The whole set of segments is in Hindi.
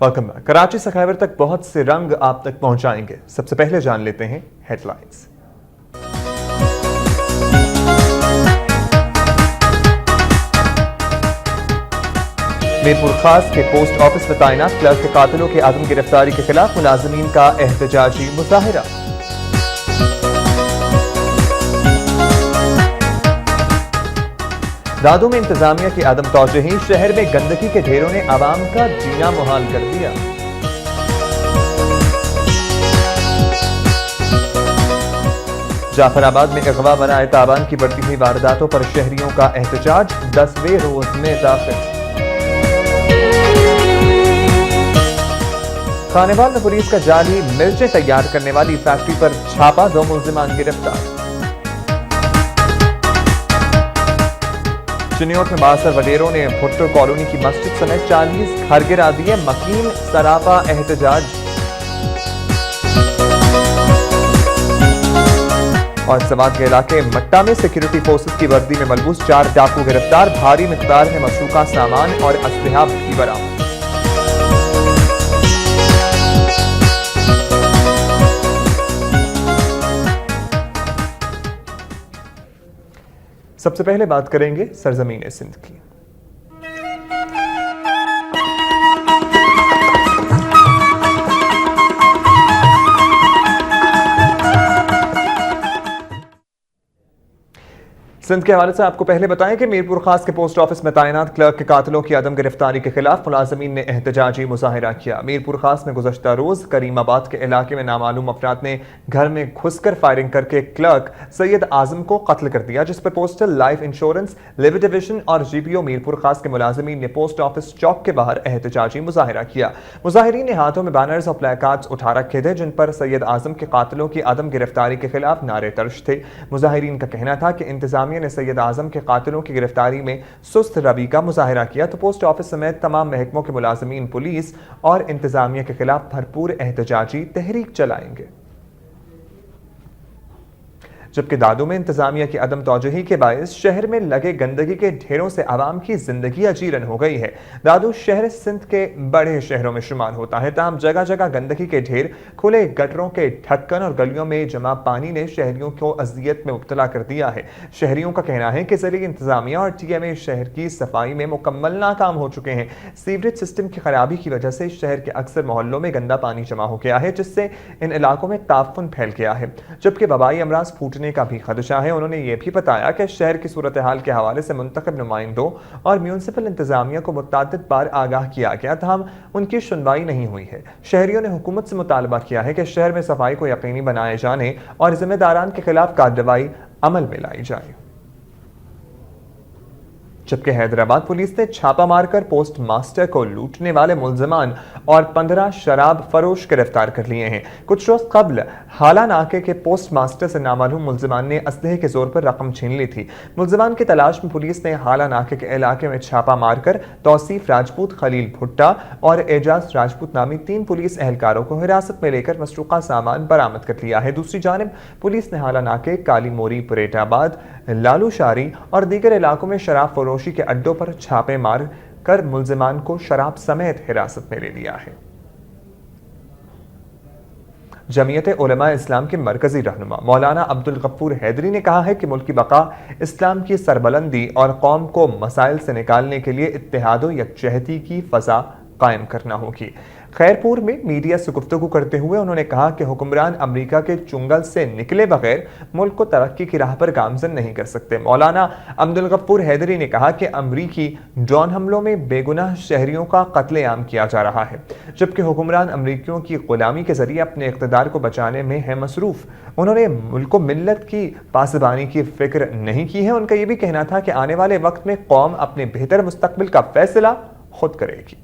Welcome back. कराची से खैबर तक बहुत से रंग आप तक पहुंचाएंगे। सबसे पहले जान लेते हैं हेडलाइंस। मीरपुर खास के पोस्ट ऑफिस में तैनात क्लर्क के कातिलों की आदम गिरफ्तारी के खिलाफ मुलाजमीन का एहतजाजी मुजाहिरा। दादू में इंतजामिया की आदम तौजही, शहर में गंदगी के ढेरों ने आवाम का जीना मुहाल कर दिया। जाफराबाद में अगवा बनाए ताबान की बढ़ती हुई वारदातों पर शहरियों का एहतजाज, 10वें रोज में दाखिल। खानेवाल में पुलिस का जाली मिर्चें तैयार करने वाली फैक्ट्री पर छापा, 2 मुल्जिमान गिरफ्तार। चिन्योट में बासर वडेरों ने भुट्टो कॉलोनी की मस्जिद समेत 40 घर गिरा दिए, मकीन सरापा एहतजाज। और सवात के इलाके मट्टा में सिक्योरिटी फोर्सेस की वर्दी में मलबूस 4 डाकू गिरफ्तार, भारी मिकदार में मशरूका सामान और असलहा भी बरामद। सबसे पहले बात करेंगे सरजमीन सिंध की। सिंध के हवाले से आपको पहले बताएं कि मीरपुर खास के पोस्ट ऑफिस में तैनात क्लर्क के कातिलों की आदम गिरफ्तारी के खिलाफ मुलाजमीन ने एहतजाजी मुजाहिरा किया। मीरपुर खास में गुज़श्ता रोज करीमाबाद के इलाके में नामालूम अफराद ने घर में घुसकर फायरिंग करके क्लर्क सैयद आजम को कत्ल कर दिया, जिस पर postal, life insurance, liver division और जीपीओ मीरपुर खास के मुलाजमीन ने पोस्ट ऑफिस चौक के बाहर एहतजाजी मुजाहिरा किया। मुजाहिरीन ने हाथों में बैनर्स और प्लेकार्ड्स उठा रखे थे, जिन पर सैयद आजम के कातिलों की आदम गिरफ्तारी के खिलाफ नारे तर्ज थे। मुजाहिरीन का कहना था कि इंतजामिया ने सैयद आजम के कातिलों की गिरफ्तारी में सुस्त रवि का मुजाहिरा किया तो पोस्ट ऑफिस समेत तमाम महकमों के मुलाजमीन, पुलिस और इंतजामिया के खिलाफ भरपूर एहतजाजी तहरीक चलाएंगे। जबकि दादू में इंतजामिया की अदम तौजही के बायस शहर में लगे गंदगी के ढेरों से आवाम की जिंदगी अजीरन हो गई है। दादू शहर सिंध के बड़े शहरों में शुमार होता है, ताहम जगह जगह गंदगी के ढेर, खुले गटरों के ढक्कन और गलियों में जमा पानी ने शहरियों को अजियत में मुब्तला कर दिया है। शहरियों का कहना है कि ज़रिए इंतजामिया और टीएमए शहर की सफाई में मुकम्मल नाकाम हो चुके हैं। सीवरेज सिस्टम की खराबी की वजह से शहर के अक्सर मोहल्लों में गंदा पानी जमा हो गया है, जिससे इन इलाकों में ताफुन फैल गया है, जबकि वबाई अमराज फूटने का भी खदशा है। उन्होंने यह भी बताया कि शहर की सूरत हाल के हवाले से मुंतखब नुमाइंदों और म्यूनिसिपल इंतजामिया को मुतअद्दिद बार आगाह किया गया, ताहम उनकी सुनवाई नहीं हुई है। शहरियों ने हुकूमत से मुतालबा किया है कि शहर में सफाई को यकीनी बनाए जाने और जिम्मेदारान के खिलाफ कार्रवाई अमल में लाई जाए। जबकि हैदराबाद पुलिस ने छापा मारकर पोस्ट मास्टर को लूटने वाले मुल्जिमान और 15 शराब फरोश गिरफ्तार कर लिए हैं। कुछ रोज कबल हाला नाके के पोस्ट मास्टर से नामालूम मुल्जिमान ने असलहे के जोर पर रकम छीन ली थी। मुल्जिमान की तलाश में पुलिस ने हाला नाके के इलाके में छापा मारकर तौसीफ राजपूत, खलील भुट्टा और एजाज राजपूत नामी 3 पुलिस एहलकारों को हिरासत में लेकर मसरूका सामान बरामद कर लिया है। दूसरी जानिब पुलिस ने हाला नाके, काली मोरी, पुरेटाबाद, लालू शारी और दीगर इलाकों में शराब फरोशी के अड्डों पर छापे मार कर मुल्जिमान को शराब समेत हिरासत में ले लिया है। जमीयत उलमा इस्लाम के मरकजी रहनुमा मौलाना अब्दुल गफ्फूर हैदरी ने कहा है कि मुल्क की बका, इस्लाम की सरबलंदी और कौम को मसाइल से निकालने के लिए इत्तेहाद व यकजहती की फजा कायम करना होगी। खैरपुर में मीडिया से गुफ्तगू करते हुए उन्होंने कहा कि हुक्मरान अमेरिका के चुंगल से निकले बगैर मुल्क को तरक्की की राह पर गामजन नहीं कर सकते। मौलाना अब्दुल गफ्फूर हैदरी ने कहा कि अमरीकी ड्रोन हमलों में बेगुनाह शहरियों का कत्लेआम किया जा रहा है, जबकि हुक्मरान अमरीकियों की गुलामी के जरिए अपने इक़्तिदार को बचाने में है मसरूफ। उन्होंने मुल्क को मिल्लत की पासबानी की फिक्र नहीं की है। उनका यह भी कहना था कि आने वाले वक्त में कौम अपने बेहतर मुस्तकबिल का फैसला खुद करेगी।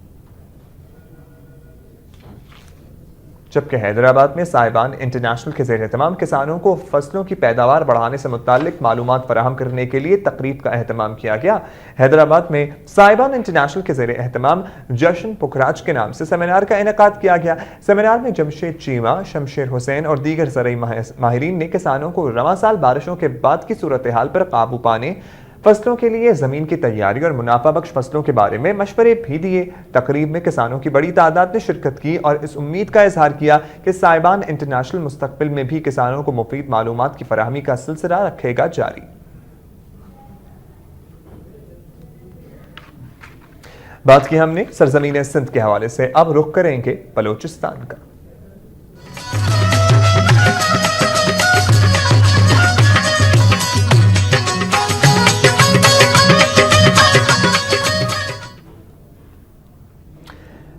जबकि हैदराबाद में साहिबान इंटरनेशनल के ज़ेर एहतमाम किसानों को फसलों की पैदावार बढ़ाने से मुताल्लिक मालूमात फराहम करने के लिए तकरीब का एहतमाम किया गया। हैदराबाद में साहिबान इंटरनेशनल के ज़ेर एहतमाम जश्न पुखराज के नाम से सेमिनार का इनेकाद किया गया। सेमिनार में जमशेद चीमा, शमशेर हुसैन और दीगर ज़रई माहिरीन ने किसानों को रवां साल बारिशों के बाद की सूरत हाल पर काबू पाने, फसलों के लिए जमीन की तैयारी और मुनाफा बख्श फसलों के बारे में मशवरे भी दिए। तकरीब में किसानों की बड़ी तादाद ने शिरकत की और इस उम्मीद का इजहार किया कि साहिबान इंटरनेशनल मुस्तकबिल में भी किसानों को मुफीद मालूमात की फराहमी का सिलसिला रखेगा जारी। बात की हमने सरजमीन सिंध के हवाले से, अब रुख करेंगे बलोचिस्तान का।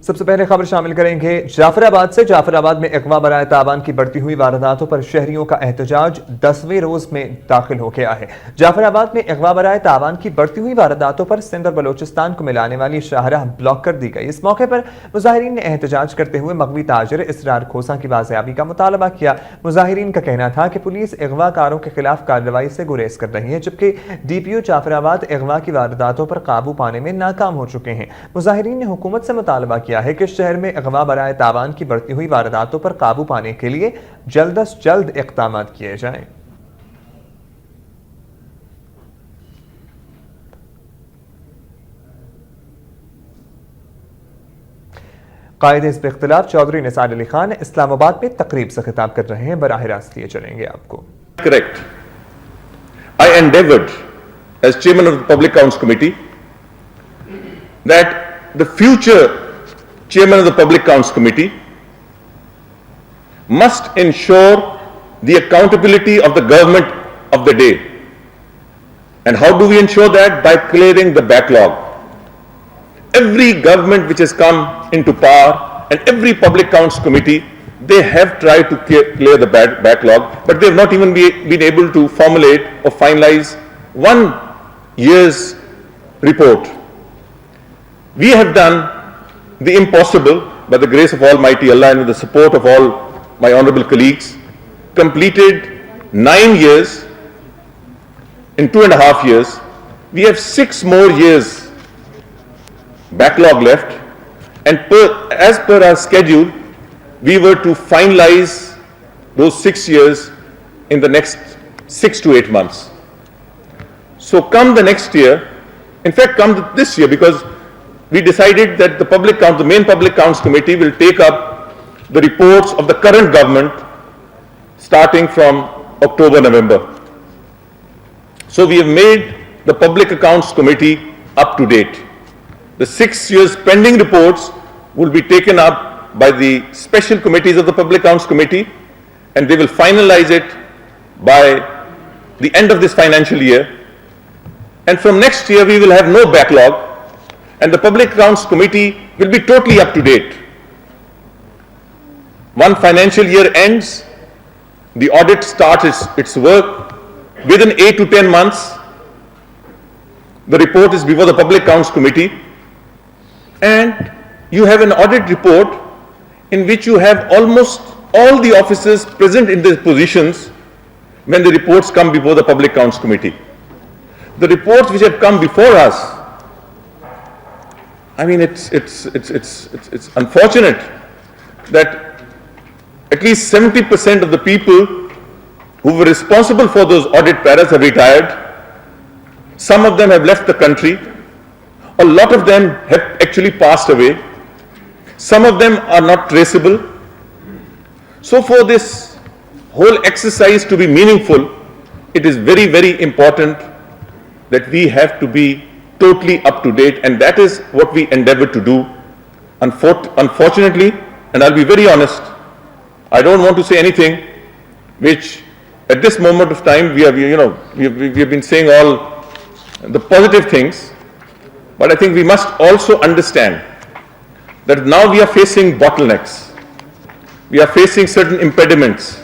सबसे पहले खबर शामिल करेंगे जाफराबाद से। जाफराबाद में अगवा बराए तावान की बढ़ती हुई वारदातों पर शहरियों का एहतजाज 10वें रोज में दाखिल हो गया है। जाफराबाद में अगवा बराए तावान की बढ़ती हुई वारदातों पर सिंध और बलोचिस्तान को मिलाने वाली शाहराह ब्लॉक कर दी गई। इस मौके पर मुजाहिरीन ने एहतजाज करते हुए मगवी ताजिर इसरार खोसा की बाजियाबी का मुतालबा किया। मुजाहिरीन का कहना था कि पुलिस अगवाकारों के खिलाफ कार्रवाई से गुरेज कर रही है, जबकि DPO जाफराबाद अगवा की वारदातों पर काबू पाने में नाकाम हो चुके हैं। मुजाहिरीन ने हुकूमत से मुतालबा किया है कि शहर में अगवा बराए तावान की बढ़ती हुई वारदातों पर काबू पाने के लिए जल्द अज जल्द इक़दाम किए जाएं। कायद हिज़्ब इख्तिलाफ चौधरी निसार अली खान इस्लामाबाद में तकरीब से खिताब कर रहे हैं। बराह रास्त लिए चलेंगे आपको। Correct. I endeavored as chairman of the Public Accounts Committee that the future chairman of the Public Accounts Committee must ensure the accountability of the government of the day. And how do we ensure that? By clearing the backlog. Every government which has come into power and every Public Accounts Committee, they have tried to clear the backlog, but they have not even been able to formulate or finalize 1 year's report. We have done the impossible by the grace of Almighty Allah and with the support of all my honorable colleagues, completed 9 years in 2.5 years. We have 6 more years backlog left, and as per our schedule, we were to finalize those 6 years in the next 6 to 8 months. So come the next year, in fact come this year, because we decided that the main Public Accounts Committee will take up the reports of the current government starting from October, November. So we have made the Public Accounts Committee up to date. The 6 years pending reports will be taken up by the special committees of the Public Accounts Committee, and they will finalize it by the end of this financial year. And from next year we will have no backlog, and the Public Accounts Committee will be totally up to date. One financial year ends, the audit starts its work. Within 8 to 10 months, the report is before the Public Accounts Committee, and you have an audit report in which you have almost all the officers present in their positions when the reports come before the Public Accounts Committee. The reports which have come before us, I mean, it's unfortunate that at least 70% of the people who were responsible for those audit paras have retired. Some of them have left the country. A lot of them have actually passed away. Some of them are not traceable. So for this whole exercise to be meaningful, it is very, very important that we have to be totally up to date, and that is what we endeavor to do. Unfortunately, and I'll be very honest, I don't want to say anything which at this moment of time we have been saying all the positive things, but I think we must also understand that now we are facing bottlenecks, we are facing certain impediments.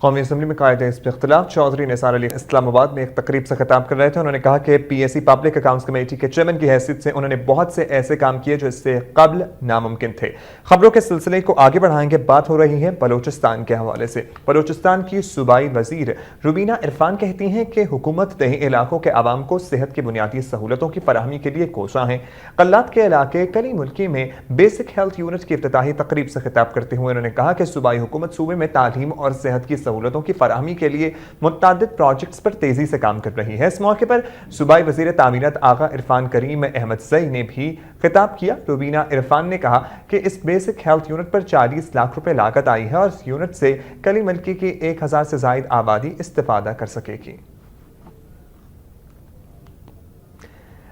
कौमी असम्बली में कायदे हिज़्ब इख्तिलाफ चौधरी निसार अली इस्लामाबाद में एक तकरीब से खिताब कर रहे थे। उन्होंने कहा कि PAC पब्लिक अकाउंट्स कमेटी के चेयरमैन की हैसियत से उन्होंने बहुत से ऐसे काम किए जो इससे कब्ल नामुमकिन थे। खबरों के सिलसिले को आगे बढ़ाएंगे। बात हो रही है बलोचिस्तान के हवाले से। बलोचिस्तान की सूबाई वजीर रुबीना इरफान कहती हैं कि हुकूमत तही इलाकों के आवाम को सेहत की बुनियादी सहूलतों की फराहमी के लिए कोशा है। कल्लात के इलाके कली मुल्की में बेसिक हेल्थ यूनिट की इफ्तिताही तकरीब से खिताब करते हुए उन्होंने कहा कि सूबाई हुकूमत सूबे में तालीम और सेहत की सहूलतों की फराहमी के लिए मुतअद्दिद प्रोजेक्ट्स पर तेजी से काम कर रही है। इस मौके पर सूबाई वज़ीर तामीरात आगा इरफान करीम अहमद ज़ई ने भी खिताब किया। रुबीना इरफान ने कहा कि इस बेसिक हेल्थ यूनिट पर 40 लाख रुपए लागत आई है और इस यूनिट से कली मलकी की 1000 से जायद आबादी इस्तेफादा कर सकेगी।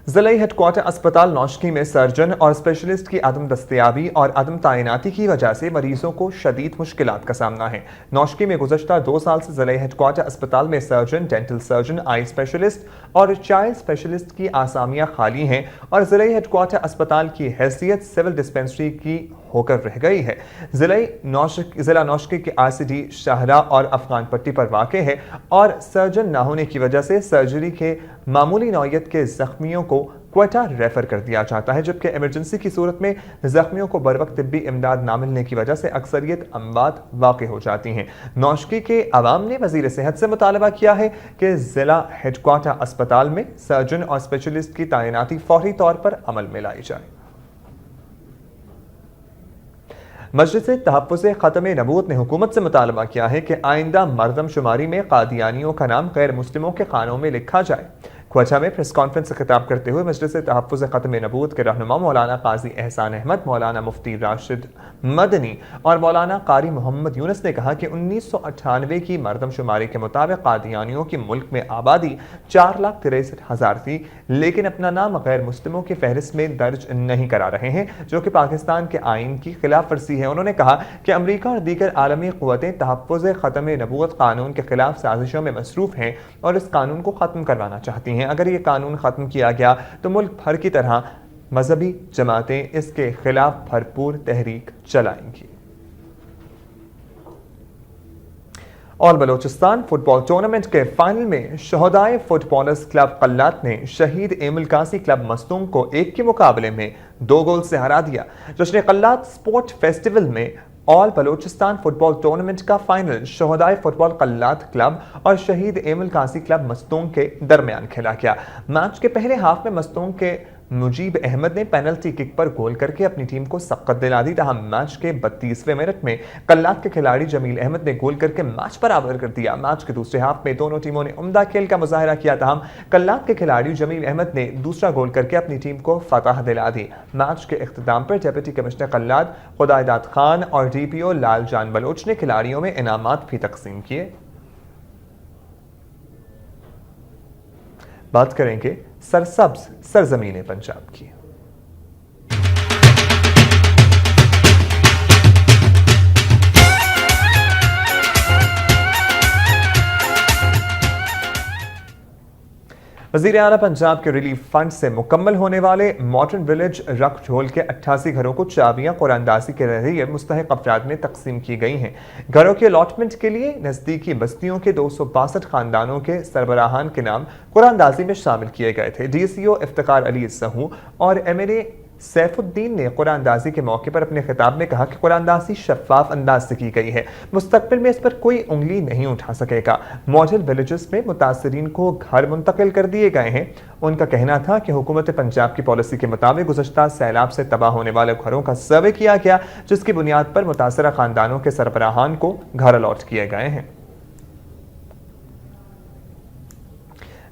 ज़िला हेडक्वार्टर अस्पताल नौशकी में सर्जन और स्पेशलिस्ट की अदम दस्तयाबी और अदम तैनाती की वजह से मरीजों को शदीद मुश्किलात का सामना है। नौशकी में गुज़श्ता 2 साल से ज़िला हेडक्वार्टर अस्पताल में surgeon, dental surgeon, eye specialist और चाइल्ड स्पेशलिस्ट की आसामियां खाली हैं और ज़िला हेडक्वार्टर अस्पताल की हैसियत सिविल डिस्पेंसरी की होकर रह गई है। ज़िला नौशकी के RCD शाहरा और अफगान पट्टी पर वाक़ है और सर्जन न होने की वजह से सर्जरी के मामूली नौयत के जख्मियों को क्वेटा रेफर कर दिया जाता है, जबकि इमरजेंसी की सूरत में जख्मियों को बरवक्त तिब्बी इमदाद न मिलने की वजह से अक्सरियत अमवात वाक़ हो जाती हैं। नौशकी के अवाम ने वज़ीर सेहत से मुतालबा किया है कि ज़िला हेडक्वार्टर अस्पताल में सर्जन और स्पेशलिस्ट की तैनाती फौरी तौर पर अमल में लाई जाए। मजलिस तहफ़्फ़ुज़ ख़त्म नबूवत ने हुकूमत से मुतालबा किया है कि आइंदा मरदमशुमारी में कादियानियों का नाम गैर मुस्लिमों के खानों में लिखा जाए। क्वेटा में प्रेस कॉन्फ्रेंस से खिताब करते हुए मजलिस तहफ़्फ़ुज़ ख़त्म नबूवत के रहनुमा मौलाना काजी एहसान अहमद, मौलाना मुफ्ती राशिद मदनी और मौलाना कारी मोहम्मद यूनुस ने कहा कि 1998 की मरदमशुमारी के मुताबिक कादियानियों की मुल्क में आबादी 4,63,000 थी, लेकिन अपना नाम गैर मुस्लिमों की फहरिस्त में दर्ज नहीं करा रहे हैं, जो कि पाकिस्तान के आइन की खिलाफ वर्जी है। उन्होंने कहा कि अमरीका और दीगर आलमी क़ुव्वतें तहफ़्फ़ुज़ ख़त्म नबूवत कानून के खिलाफ साजिशों में मसरूफ़ हैं और इस कानून को ख़त्म करवाना चाहती हैं। अगर ये कानून ख़त्म किया गया तो मुल्क भर की तरह मजहबी जमातें इसके खिलाफ भरपूर तहरीक चलाएंगी। और बलोचिस्तान फुटबॉल टूर्नामेंट के फाइनल में शहदाए फुटबॉलर्स क्लब कल्लात ने शहीद एमुल कासी क्लब मस्तूंग को 1 के मुकाबले में 2 गोल से हरा दिया। जश्न कल्लात स्पोर्ट फेस्टिवल में ऑल बलोचिस्तान फुटबॉल टूर्नामेंट का फाइनल शहदाए फुटबॉल कल्लात क्लब और शहीद एमुल कासी क्लब मस्तूंग के दरमियान खेला गया। मैच के पहले हाफ में मस्तूंग के मुजीब अहमद ने पेनल्टी किक पर गोल करके अपनी टीम को सबकत दिला दी। तहम मैच के 32वें मिनट में कल्लात के खिलाड़ी जमील अहमद ने गोल करके मैच बराबर कर दिया। मैच के दूसरे हाफ में दोनों टीमों ने उम्दा खेल का मुजाहरा किया। तहम कल्लात के खिलाड़ी जमील अहमद ने दूसरा गोल करके अपनी टीम को फतह दिला दी। मैच के इख्तिताम पर डिप्टी कमिश्नर कल्लात खुदाइदाद खान और DPO लाल जान बलोच ने खिलाड़ियों में इनामात भी तकसीम किए। बात करेंगे सरसब्ज सरजमीन पंजाब की। वज़ीर आला पंजाब के रिलीफ फंड से मुकम्मल होने वाले मॉडर्न विलेज रखझोल के 88 घरों को चाबियां कुरानदाजी के जरिए मुस्तहिक अफराद में तकसीम की गई हैं। घरों के अलॉटमेंट के लिए नज़दीकी बस्तियों के 262 खानदानों के सरबराहान के नाम कुरानदाजी में शामिल किए गए थे। DCO इफ्तिकार अली सहू और MLA सैफुद्दीन ने कुरानदाजी के मौके पर अपने खिताब में कहा कि कुरानदाजी शफाफ अंदाज से की गई है, मुस्तकबिल में इस पर कोई उंगली नहीं उठा सकेगा। मॉडल विलेजेस में मुतासरीन को घर मुंतकिल कर दिए गए हैं। उनका कहना था कि हुकूमत पंजाब की पॉलिसी के मुताबिक गुज़श्ता सैलाब से तबाह होने वाले घरों का सर्वे किया गया, जिसकी बुनियाद पर मुतासरा खानदानों के सरबराहान को घर अलॉट किए गए हैं।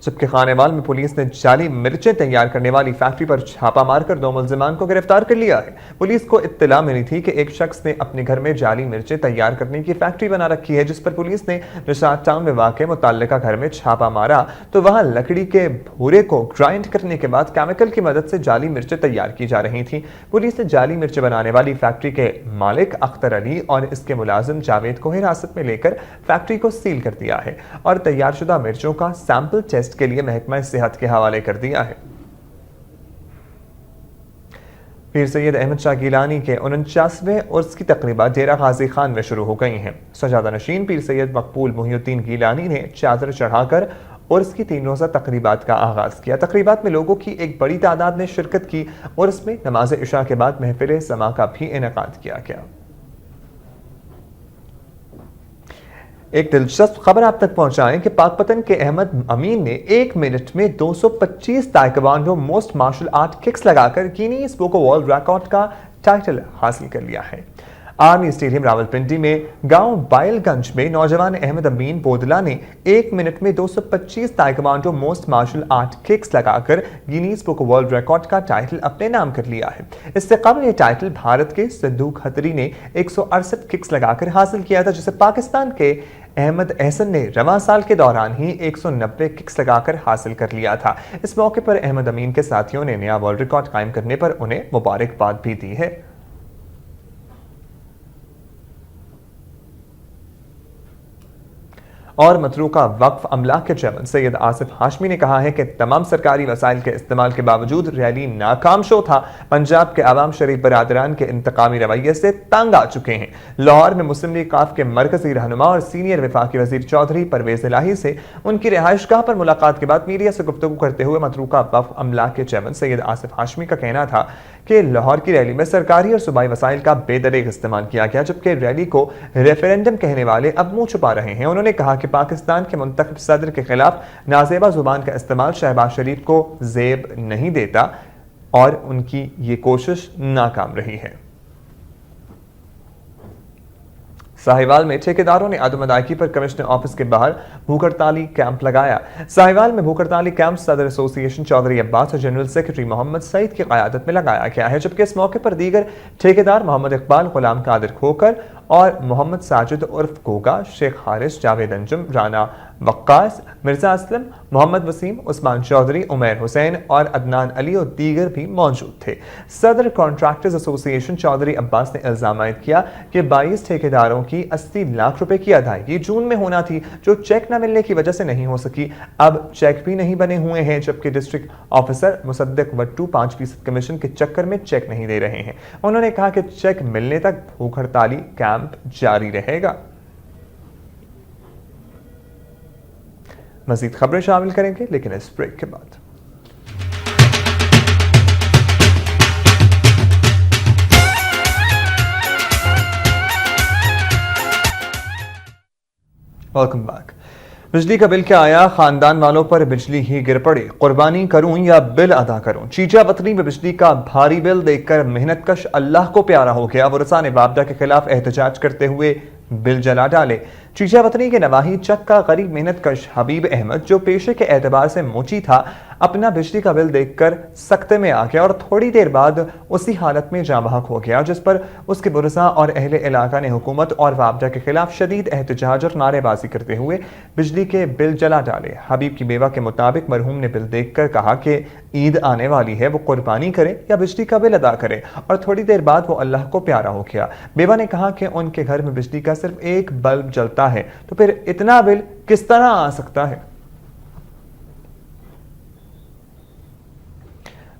जबकि खानेवाल में पुलिस ने जाली मिर्चें तैयार करने वाली फैक्ट्री पर छापा मारकर 2 मुलजिमान को गिरफ्तार कर लिया है। पुलिस को इत्तला मिली थी कि एक शख्स ने अपने घर में जाली मिर्चें तैयार करने की फैक्ट्री बना रखी है, जिस पर पुलिस ने निशात टाउन में वाक़ मुतल्लिका घर में छापा मारा तो वहां लकड़ी के भूरे को ग्राइंड करने के बाद केमिकल की मदद से जाली मिर्चें तैयार की जा रही थी। पुलिस ने जाली मिर्चें बनाने वाली फैक्ट्री के मालिक अख्तर अली और इसके मुलाजिम जावेद को हिरासत में लेकर फैक्ट्री को सील कर दिया है और तैयारशुदा मिर्चों का सैंपल टेस्ट के लिए महकमा सेहत के हवाले कर दिया है। पीर सैयद अहमद शाह गिलानी के 49वें उर्स की तकरीबात डेरा गाजी खान में शुरू हो गई हैं। सजादा नशीन पीर सैयद मकबूल मुहिउद्दीन गिलानी ने चादर चढ़ाकर उर्स की 3 रोज़ा तकरीबात का आगाज किया। तकरीबात में लोगों की एक बड़ी तादाद ने शिरकत की। उर्स में नमाज इशा के बाद महफिल समा का भी इनेकाद किया गया। एक दिलचस्प खबर आप तक पहुंचाएं कि पाकपतन के अहमद अमीन ने 1 मिनट में 225 taekwondo most martial art kicks लगाकर Guinness book of world record का टाइटल हासिल कर लिया है। आर्मी स्टेडियम रावलपिंडी में गांव बायलगंज में नौजवान अहमद अमीन बोदला ने 1 मिनट में 225 taekwondo most martial art kicks लगाकर गिनीज बुक वर्ल्ड रिकॉर्ड का टाइटल अपने नाम कर लिया है। इससे कबल ये टाइटल भारत के सिद्धू खत्री ने 168 किक्स लगाकर हासिल किया था, जिसे पाकिस्तान के अहमद एहसन ने रवां साल के दौरान ही 190 किक्स लगाकर हासिल कर लिया था। इस मौके पर अहमद अमीन के साथियों ने नया वर्ल्ड रिकॉर्ड कायम करने पर उन्हें मुबारकबाद भी दी है। और मतरूका वक्फ अमला के चेयरमैन सैयद आसिफ हाशमी ने कहा है कि तमाम सरकारी वसाइल के इस्तेमाल के बावजूद रैली नाकाम शो था। पंजाब के आवाम शरीफ बरादरान के इंतकामी रवैये से तंग आ चुके हैं। लाहौर में मुस्लिम लीग काफ के मरकजी रहनुमा और सीनियर वफाकी वजीर चौधरी परवेज इलाही से उनकी रिहाइशगाह पर मुलाकात के बाद मीडिया से गुफ्तगू करते हुए मतरूका वक्फ अमला के चेयरमैन सैयद आसिफ हाशमी का कहना था कि लाहौर की रैली में सरकारी और सूबाई वसाइल का बेदरीग इस्तेमाल किया गया, जबकि रैली को रेफरेंडम कहने वाले अब मुंह छुपा रहे हैं। उन्होंने कहा कि पाकिस्तान के मुंतखब सदर के खिलाफ नाजेबा जुबान का इस्तेमाल शहबाज शरीफ को जेब नहीं देता और उनकी ये कोशिश नाकाम रही है। साहिवाल में ठेकेदारों ने अदम अदायगी पर कमिश्नर ऑफिस के बाहर भूख हड़ताली कैंप लगाया। साहिवाल में भूख हड़ताली कैंप सदर एसोसिएशन चौधरी अब्बास और जनरल सेक्रेटरी मोहम्मद सईद की क़यादत में लगाया गया है, जबकि इस मौके पर दीगर ठेकेदार मोहम्मद इकबाल, गुलाम कादिर खोकर और मोहम्मद साजिद उर्फ गोगा, शेख हारिस, जावेद अंजुम, राना वक्कास, मिर्जा असलम, मोहम्मद वसीम, उस्मान चौधरी, उमैर हुसैन और अदनान अली और दीगर भी मौजूद थे। सदर कॉन्ट्रैक्टर्स एसोसिएशन चौधरी अब्बास ने इल्जाम आयद किया कि 22 ठेकेदारों की 80 लाख रुपए की अदायगी जून में होना थी, जो चेक न मिलने की वजह से नहीं हो सकी। अब चेक भी नहीं बने हुए हैं, जबकि district officer Mossadegh Wattoo 5% commission के चक्कर में चेक नहीं दे रहे हैं। उन्होंने कहा कि चेक मिलने तक भूख हड़ताली कैंप जारी रहेगा। मजीद खबरें शामिल करेंगे, लेकिन इस ब्रेक के बाद। Welcome back. बिजली का बिल क्या आया, खानदान वालों पर बिजली ही गिर पड़ी। कुर्बानी करूं या बिल अदा करूं। चीचा वतनी में बिजली का भारी बिल देखकर मेहनतकश अल्लाह को प्यारा हो गया। वरसा ने वापडा के खिलाफ एहतजाज करते हुए बिल जला डाले। चीचा वतनी के नवाही चक का गरीब मेहनतकश हबीब अहमद, जो पेशे के एतबार से मोची था, अपना बिजली का बिल देखकर सख्ते में आ गया और थोड़ी देर बाद उसी हालत में जाँ बहक हो गया, जिस पर उसके बुरसा और अहले इलाका ने हुकूमत और वापडा के खिलाफ शदीद एहतजाज और नारेबाजी करते हुए बिजली के बिल जला डाले। हबीब की बेवा के मुताबिक मरहूम ने बिल देखकर कहा कि ईद आने वाली है, वो कुर्बानी करे या बिजली का बिल अदा करे, और थोड़ी देर बाद वो अल्लाह को प्यारा हो गया। बेवा ने कहा कि उनके घर में बिजली का सिर्फ एक बल्ब जलता है, तो फिर इतना बिल किस तरह आ सकता है।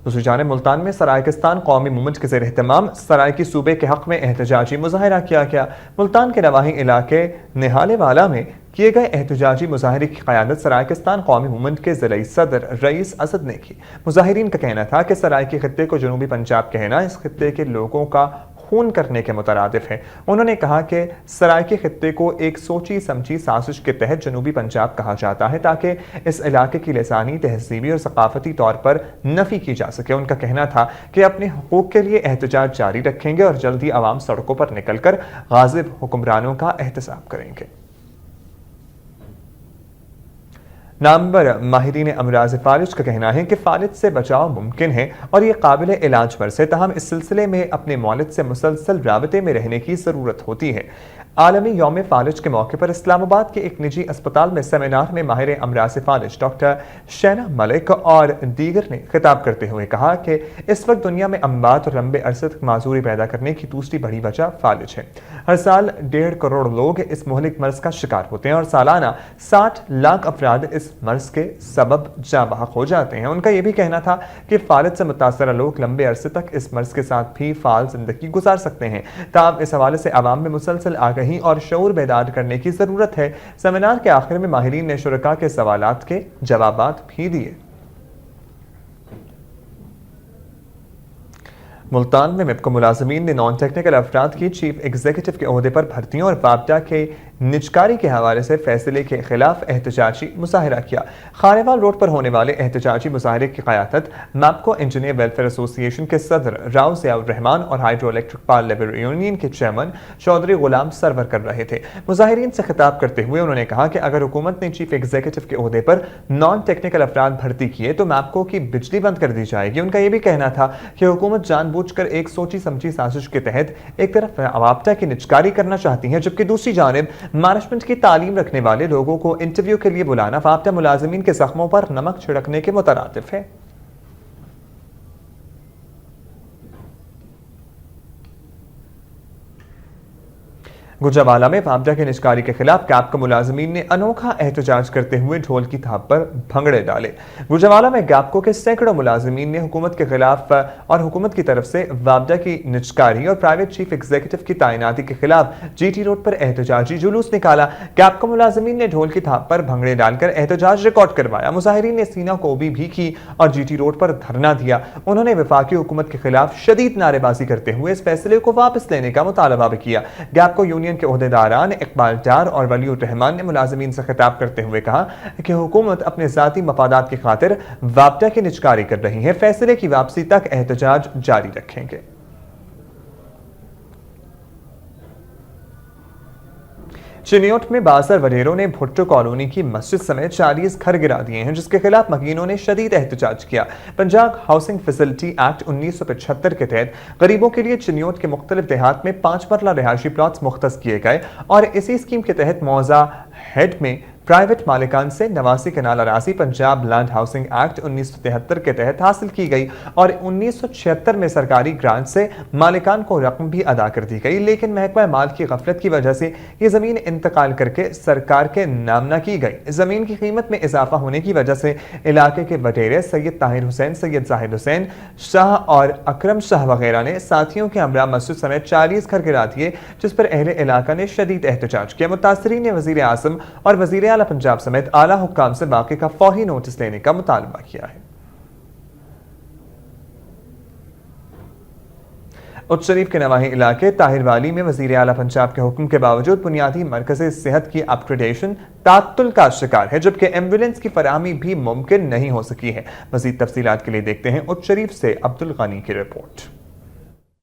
दूसरी जानिब मुल्तान में सरायकिस्तान कौमी मूवमेंट के ज़ेर एहतमाम सरायकी सूबे के हक में एहतजाजी मुजाहिरा किया गया। मुल्तान के नवाही इलाके निहाले वाला में किए गए एहतजाजी मुजाहरे की क़यादत सरायकिस्तान कौमी मूवमेंट के ज़िलाई सदर रईस असद ने की। मुजाहिरीन का कहना था कि सरायकी खित्ते को जनूबी पंजाब कहना इस खित्ते के लोगों का खून करने के मुतरादिफ है। उन्होंने कहा कि सरायकी खित्ते को एक सोची समझी साजिश के तहत जनूबी पंजाब कहा जाता है, ताकि इस इलाके की लिसानी, तहजीबी और सकाफती तौर पर नफी की जा सके। उनका कहना था कि अपने हुकूक के लिए एहतजाज जारी रखेंगे और जल्दी आवाम सड़कों पर निकलकर गाजिब हुक्मरानों का एहतसाब करेंगे। नामवर माहिरीन अमराज फालिज का कहना है कि फालिज से बचाव मुमकिन है और ये काबिल इलाज मर्ज है, ताहम इस सिलसिले में अपने मौलिद से मुसलसल राबते में रहने की ज़रूरत होती है। आलमी यौम फालिज के मौके पर इस्लामाबाद के एक निजी अस्पताल में सेमिनार में माहिर अमराज फालिज डॉक्टर शैना मलिक और दीगर ने खिताब करते हुए कहा कि इस वक्त दुनिया में अम्बात और लंबे अरसे तक माजूरी पैदा करने की दूसरी बड़ी वजह फालिज है। हर साल 1.5 करोड़ लोग इस मोहलिक मर्ज का शिकार होते हैं और सालाना 60 लाख अफराद इस मर्ज के सबब जाँ बहक हो जाते हैं। उनका यह भी कहना था कि फालिज से मुतासरा लोग लंबे अरसे तक इस मर्ज के साथ भी फाल जिंदगी गुजार सकते हैं। ताब इस हवाले से आवाम में मुसलसल आगाही और शऊर बेदार करने की जरूरत है। सेमिनार के आखिर में माहिरीन ने शुरका के सवालात के जवाबात भी दिए। मुल्तान में मिपको मुलाजमीन ने नॉन टेक्निकल अफराद की चीफ एग्जीक्यूटिव के ओहदे पर भर्तियों और वापडा के निजकारी के हवाले से फैसले के खिलाफ एहतजाजी मुजाहरा किया। खानेवाल रोड पर होने वाले एहतजाजी मुजाहरे की क़यादत मैप्को इंजीनियर वेलफेयर एसोसिएशन के सदर राव ज़ियाउर रहमान और hydro electric power labour union के चेयरमैन चौधरी गुलाम सरवर कर रहे थे। मुजाहिरीन से खिताब करते हुए उन्होंने कहा कि अगर हुकूमत ने चीफ एग्जीक्यूटिव के ओहदे पर नॉन टेक्निकल अफराद भर्ती किए तो मैप्को की बिजली बंद कर दी जाएगी। उनका यह भी कहना था कि हुकूमत जानबूझकर एक सोची समझी साजिश के तहत एक तरफ अवाप्टा की निजकारी करना चाहती है, जबकि दूसरी जानिब मैनेजमेंट की तालीम रखने वाले लोगों को इंटरव्यू के लिए बुलाना वाप्टा मुलाजिमीन के जख्मों पर नमक छिड़कने के मुतरादिफ है। गुजरावाला में वापडा की निजकारी के खिलाफ कैप मुलाजमीन ने अनोखा एहतजाज करते हुए ढोल की थाप पर भंगड़े डाले। गुजरावाला में गैपको के सैकड़ों मुलाजमीन ने हुकूमत के खिलाफ और हुकूमत की तरफ से वापडा की निजकारी और प्राइवेट चीफ एग्जीक्यूटिव की तैनाती के खिलाफ जीटी रोड पर एहतजाजी जुलूस निकाला। गैपको मुलाजमीन ने ढोल की थाप पर भंगड़े डालकर एहतजाज रिकॉर्ड करवाया। मुजाहिरीन ने सीना कोबी भी की और जीटी रोड पर धरना दिया। उन्होंने वफाकी हुकूमत के खिलाफ शदीद नारेबाजी करते हुए इस फैसले को वापस लेने का मुतालबा भी किया। गैपको यूनियन के ओहदेदारान इकबाल डार और वलीउर रहमान ने मुलाजिमीन से खिताब करते हुए कहा कि हुकूमत अपने जाती मफादात की खातिर वापडा की निजकारी कर रही है। फैसले की वापसी तक एहतजाज जारी रखेंगे। चिन्योट में बासर वडेरों ने भुट्टो कॉलोनी की मस्जिद समेत 40 घर गिरा दिए हैं, जिसके खिलाफ मकीनों ने शदीद एहतजाज किया। पंजाब हाउसिंग फैसिलिटी एक्ट 1975 के तहत गरीबों के लिए चिन्योट के मुख्तलिफ देहात में 5 मरला रिहायशी प्लॉट्स मुख्तस किए गए और इसी स्कीम के तहत मौजा हेड में प्राइवेट मालिकान से 89 कनाल अराजी पंजाब लैंड हाउसिंग एक्ट 1973 के तहत हासिल की गई और 1976 में सरकारी ग्रांट से मालिकान को रकम भी अदा कर दी गई, लेकिन महकमा माल की गफलत की वजह से ये जमीन इंतकाल करके सरकार के नाम न की गई। जमीन की कीमत में इजाफा होने की वजह से इलाके के वडेरे सैयद ताहिर हुसैन, सैयद जाहिद हुसैन शाह और अकरम शाह वगैरह ने साथियों के हमरा मस्जिद समेत 40 घर गिरा दिए, जिस पर अहले इलाका ने शदीद एहतजाज किया। मुतासरीन ने वजीर आज़म और वजीर आला पंजाब समेत आला हुक्काम से वाक़े का फौरी नोटिस लेने का मुतालबा किया है। उच्च शरीफ के नवाही इलाके ताहिर वाली में वजीर आला पंजाब के हुक्म के बावजूद बुनियादी मरकज़े सेहत की अपग्रेडेशन तात्तुल का शिकार है, जबकि एम्बुलेंस की फराहमी भी मुमकिन नहीं हो सकी है। मज़ीद तफसीलात के लिए देखते हैं उच्च शरीफ से अब्दुल गनी की रिपोर्ट।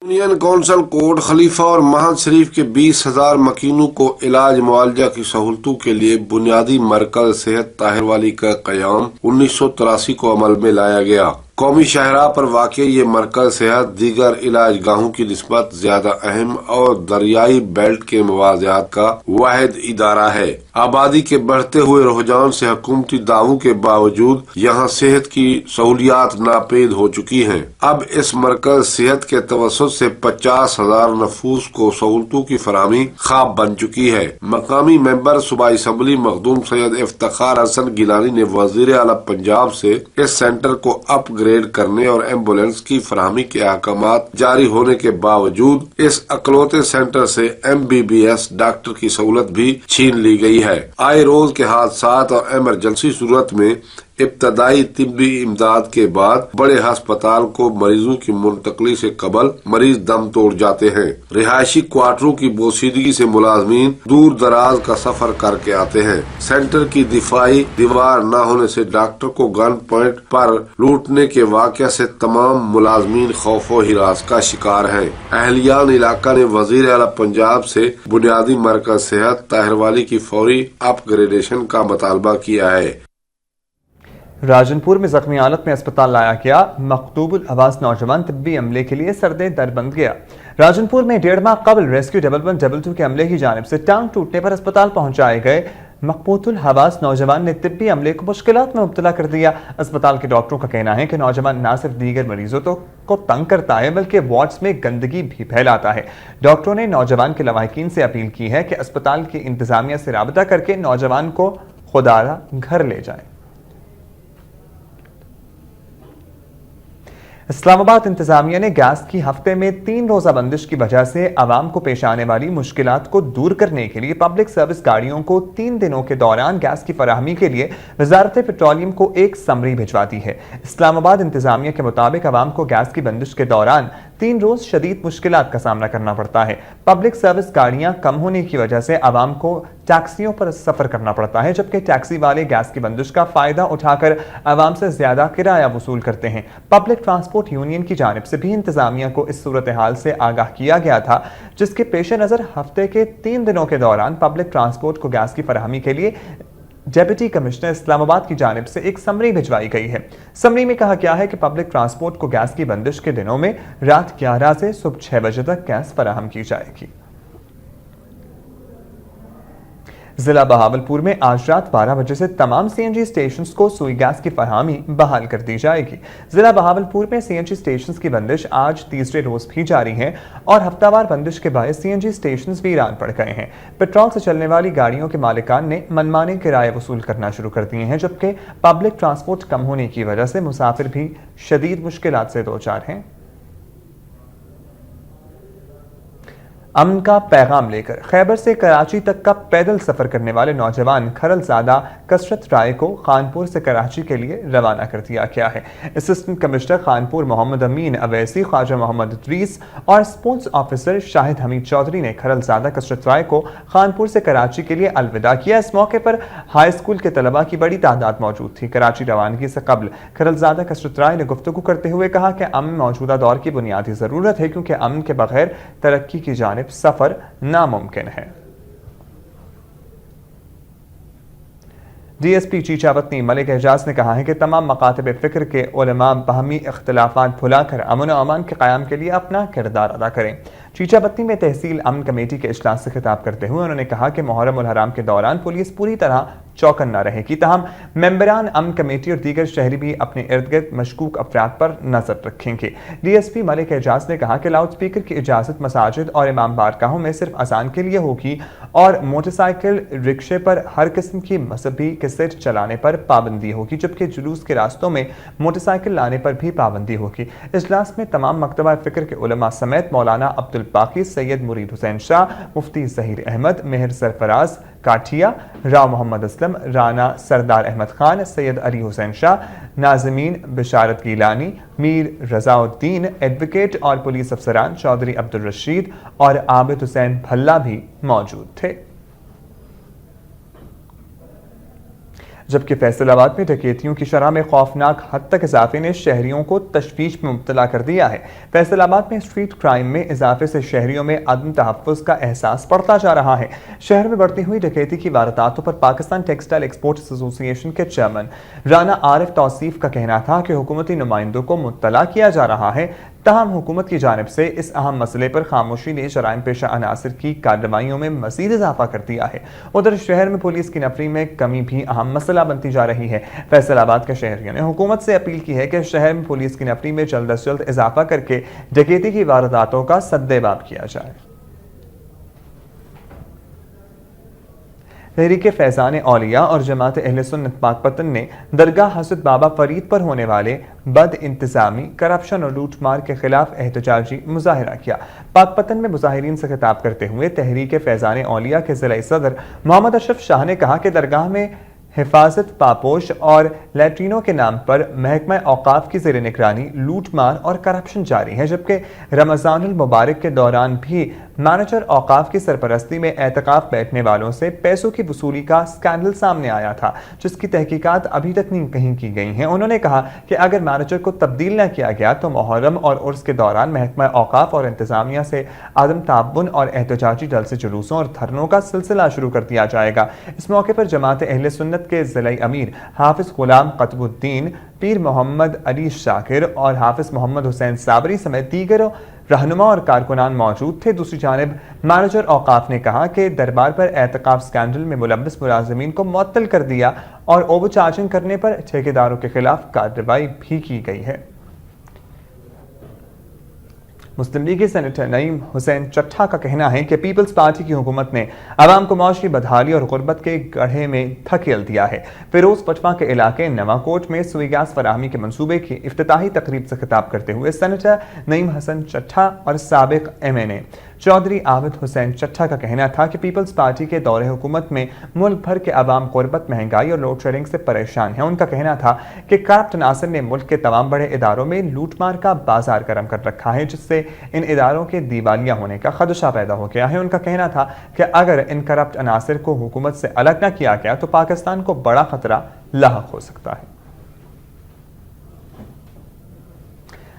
यूनियन कौंसिल कोट खलीफा और महल शरीफ के 20,000 मकीनों को इलाज मुआवजा की सहूलतों के लिए बुनियादी मरकज सेहत ताहिर वाली का कयाम 1983 को अमल में लाया गया। कौमी शाहराह पर वाक़ ये मरकज सेहत दीगर इलाज गाहों की निस्बत ज्यादा अहम और दरियाई बेल्ट के मवाजियात का वाहिद इदारा है। आबादी के बढ़ते हुए रुझान से हुकूमती दावों के बावजूद यहाँ सेहत की सहूलियात नापेद हो चुकी हैं। अब इस मरकज सेहत के तवस्सुत से 50,000 नफूस को सहूलतों की फराहमी ख्वाब बन चुकी है। मकामी मेंबर सूबाई असम्बली मखदूम सैयद इफ्तिखार हसन गिलानी ने वजीर आला पंजाब से इस सेंटर को अपग्रेड करने और एम्बुलेंस की फराहमी के अहकामात जारी होने के बावजूद इस अकलौते सेंटर से MBBS डॉक्टर की सहूलत भी छीन ली गई है। आए रोज के हादसात और इमरजेंसी सूरत में इब्तदाई तिब्बी इमदाद के बाद बड़े अस्पताल को मरीजों की मुंतकली से कबल मरीज दम तोड़ जाते हैं। रिहायशी क्वार्टरों की बोसीदगी से मुलाजमीन दूर दराज का सफर करके आते हैं। सेंटर की दिफाई दीवार न होने से डॉक्टर को गन पॉइंट पर लूटने के वाक़या से तमाम मुलाजमीन खौफ व हिरास का शिकार हैं। अहलियान इलाका ने वजीर आला पंजाब से बुनियादी मरकज सेहत ताहिरवाली की फौरी अपग्रेडेशन का मुतालबा किया है। राजनपुर में जख्मी हालत में अस्पताल लाया गया मकतूबुल आवाज नौजवान तिब्बी अमले के लिए सर्दे दर बंद गया। राजनपुर में 1.5 माह कबल रेस्क्यू 112 के अमले की जानिब से टांग टूटने पर अस्पताल पहुंचाए गए मकबूतुल हवास नौजवान ने तिब्बी अमले को मुश्किलात में मुब्तला कर दिया। अस्पताल के डॉक्टरों का कहना है कि नौजवान न सिर्फ दीगर मरीजों को तंग करता है बल्कि वार्ड्स में गंदगी भी फैलाता है। डॉक्टरों ने नौजवान के लवाहिकीन से अपील की है कि अस्पताल की इंतजामिया से राबता करके नौजवान को खुदारा घर ले जाए। इस्लामाबाद इंतजामिया ने गैस की हफ्ते में 3 रोजा बंदिश की वजह से आवाम को पेश आने वाली मुश्किलात को दूर करने के लिए पब्लिक सर्विस गाड़ियों को 3 दिनों के दौरान गैस की फराहमी के लिए वजारत पेट्रोलियम को एक समरी भिजवा दी है। इस्लामाबाद इंतजामिया के मुताबिक आवाम को गैस की बंदिश के दौरान 3 रोज शदीद मुश्किलात का सामना करना पड़ता है। पब्लिक सर्विस गाड़ियां कम होने की वजह से आवाम को टैक्सियों पर सफर करना पड़ता है, जबकि टैक्सी वाले गैस की बंदिश का फायदा उठाकर आवाम से ज्यादा किराया वसूल करते हैं। पब्लिक ट्रांसपोर्ट यूनियन की जानिब से भी इंतजामिया को इस सूरत हाल से आगाह किया गया था, जिसके पेश नजर हफ्ते के 3 दिनों के दौरान पब्लिक ट्रांसपोर्ट को गैस की फराहमी के लिए डेप्यूटी कमिश्नर इस्लामाबाद की जानिब से एक समरी भिजवाई गई है। समरी में कहा गया है कि पब्लिक ट्रांसपोर्ट को गैस की बंदिश के दिनों में रात 11 से सुबह 6 बजे तक गैस फराहम की जाएगी। जिला बहावलपुर में आज रात 12 बजे से तमाम सीएनजी स्टेशंस को सुई गैस की फरहमी बहाल कर दी जाएगी। जिला बहावलपुर में सीएनजी स्टेशंस की बंदिश आज तीसरे रोज भी जारी है और हफ्तावार बंदिश के बायस सीएनजी स्टेशंस वीरान पड़ गए हैं। पेट्रोल से चलने वाली गाड़ियों के मालिकान ने मनमाने किराए वसूल करना शुरू कर दिए हैं, जबकि पब्लिक ट्रांसपोर्ट कम होने की वजह से मुसाफिर भी शदीद मुश्किलात से दो चार हैं। अमन का पैगाम लेकर खैबर से कराची तक का पैदल सफर करने वाले नौजवान खरलजादा कसरत राय को खानपुर से कराची के लिए रवाना कर दिया गया है। असिस्टेंट कमिश्नर खानपुर मोहम्मद अमीन अवैसी, ख्वाजा मोहम्मद इद्रीस और स्पोर्ट्स ऑफिसर शाहिद हमीद चौधरी ने खरलजादा कसरत राय को खानपुर से कराची के लिए अलविदा किया। इस मौके पर हाई स्कूल के तलबा की बड़ी तादाद मौजूद थी। कराची रवानगी से कबल खरलजादा कसरत राय ने गुफ्तगू करते हुए कहा कि अमन मौजूदा दौर की बुनियादी जरूरत है, क्योंकि अमन के बगैर तरक्की की जानिब सफर नामुमकिन है। डीएसपी चीचावतनी मलिक एजाज ने कहा है कि तमाम मकातब फिक्र के उलमा बाहमी इख्तिलाफात भुलाकर अमन और अमान के क़याम के लिए अपना किरदार अदा करें। चीचावतनी में तहसील अमन कमेटी के इजलास से खिताब करते हुए उन्होंने कहा कि मुहर्रम उल हराम के दौरान पुलिस पूरी तरह चौकन्ना रहेगी, ताहम मेंबरान अमन कमेटी और दीगर शहरी भी अपने इर्द गिर्द मशकूक अफराद पर नजर रखेंगे। डीएसपी मलिक एजाज ने कहा कि लाउड स्पीकर की इजाजत मसाजिद और इमाम बारगाहों में सिर्फ अजान के लिए होगी और मोटरसाइकिल रिक्शे पर हर किस्म की मजहबी कैसेट चलाने पर पाबंदी होगी, जबकि जुलूस के रास्तों में मोटरसाइकिल लाने पर भी पाबंदी होगी। इजलास में तमाम मकतबा फिक्र के उलमा समेत मौलाना अब्दुल बाकी, सैयद मुरीद हुसैन शाह, मुफ्ती जहीर अहमद, मेहर सरफराज काठिया, राव मोहम्मद असलम, राना सरदार अहमद खान, सैयद अली हुसैन शाह, नाज़मीन बिशारत गिलानी, मीर रजाउद्दीन, एडवोकेट और पुलिस अफसरान चौधरी अब्दुल रशीद और आबिद हुसैन भल्ला भी मौजूद थे। जबकि फैसलाबाद में डकैतियों की शरह में खौफनाक हद तक इजाफे ने शहरियों को तशवीश में मुब्तला कर दिया है। फैसलाबाद में स्ट्रीट क्राइम में इजाफे से शहरियों में अदम तहफ़्फ़ुज़ का एहसास बढ़ता जा रहा है। शहर में बढ़ती हुई डकैती की वारदातों पर पाकिस्तान टेक्सटाइल एक्सपोर्ट्स एसोसिएशन के चेयरमैन राना आरिफ तौसीफ का कहना था कि हुकूमती नुमाइंदों को मुत्तला किया जा रहा है, तहम हुकूमत की जानिब से इस अहम मसले पर खामोशी ने जराइम पेशा अनासर की कार्रवाइयों में मजीद इजाफा कर दिया है। उधर शहर में पुलिस की नफरी में कमी भी अहम मसला बनती जा रही है। फैसलाबाद के शहरियों ने हुकूमत से अपील की है कि शहर में पुलिस की नफरी में जल्द अज जल्द इजाफा करके डकैती की वारदातों का सद्देबाब किया जाए। तहरीक फैज़ान औलिया और जमात अहले सुन्नत पाकपतन ने दरगाह हज़रत बाबा फरीद पर होने वाले बद इंतजामी, करप्शन और लूटमार के खिलाफ एहतजाजी मुजाहिरा किया। पाकपतन में मुजाहिरीन से खिताब करते हुए तहरीक फैज़ान औलिया के ज़िला सदर मोहम्मद अशरफ शाह ने कहा कि दरगाह में हिफाजत, पापोश और लैट्रिनों के नाम पर महकमा औकाफ की ज़ेर निगरानी लूटमार और करप्शन जारी है, जबकि रमज़ानुल मुबारक के दौरान भी मैनेजर औकाफ की सरपरस्ती में एतकाफ बैठने वालों से पैसों की वसूली का स्कैंडल सामने आया था, जिसकी तहकीकात अभी तक नहीं की गई हैं। उन्होंने कहा कि अगर मैनेजर को तब्दील न किया गया तो मुहर्रम और उर्स के दौरान महकमा औकाफ और इंतजामिया से आदम ताबुन और एहतजाजी जलसे जुलूसों और धरनों का सिलसिला शुरू कर दिया जाएगा। इस मौके पर जमात अहले सुन्नत के ज़िला अमीर हाफिज गुलाम क़त्बुद्दीन, पीर मोहम्मद अली शाकिर और हाफिज मोहम्मद हुसैन साबरी समेत दीगर रहनुमा और कारकुनान मौजूद थे। दूसरी जानिब मैनेजर औकाफ ने कहा कि दरबार पर एतकाफ स्कैंडल में मुलव्वस मुलाजिमीन को मुअत्तल कर दिया और ओवर चार्जिंग करने पर ठेकेदारों के खिलाफ कार्रवाई भी की गई है। मुस्लिम लीग के सेनेटर नईम हुसैन चट्ठा का कहना है कि पीपल्स पार्टी की हुकूमत ने आवाम को माशी बदहाली और गुर्बत के गड्ढे में धकेल दिया है। फिरोज पटवा के इलाके नवाकोट में सुई गैस फराहमी के मंसूबे की इफ्तिताही तकरीब से खिताब करते हुए सेनेटर नईम हसन चट्ठा और साबिक MNA चौधरी आबिद हुसैन चट्ठा का कहना था कि पीपल्स पार्टी के दौरे हुकूमत में मुल्क भर के अवाम गुर्बत, महंगाई और लोड शेडिंग से परेशान है। उनका कहना था कि करप्ट अनासर ने मुल्क के तमाम बड़े इदारों में लूटमार का बाजार गर्म कर रखा है, जिससे इन इदारों के दिवालिया होने का खदशा पैदा हो गया है। उनका कहना था कि अगर इन करप्ट अनासर को हुकूमत से अलग न किया गया तो पाकिस्तान को बड़ा खतरा लाहक हो सकता है।